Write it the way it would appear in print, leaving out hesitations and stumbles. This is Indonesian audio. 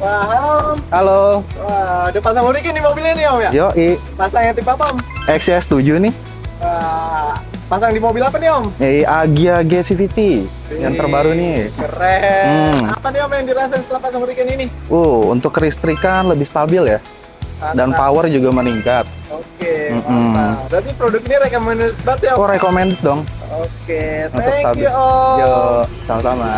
Wah, Om. Halo. Wah, udah pasang Hurricane nih mobilnya nih Om ya? Yoi. Pasang yang tipe apa Om? XCS 7 nih. Wah, pasang di mobil apa nih Om? Agia CVT yang terbaru nih. Keren. Apa nih Om yang dirasain setelah pasang Hurricane ini? Untuk kelistrikan lebih stabil ya. Dan Mantap. power juga meningkat. Oke, mantap. Berarti produk ini recommended banget ya Om? Recommended dong Oke, untuk thank stabil. you Om. Yo, sama-sama.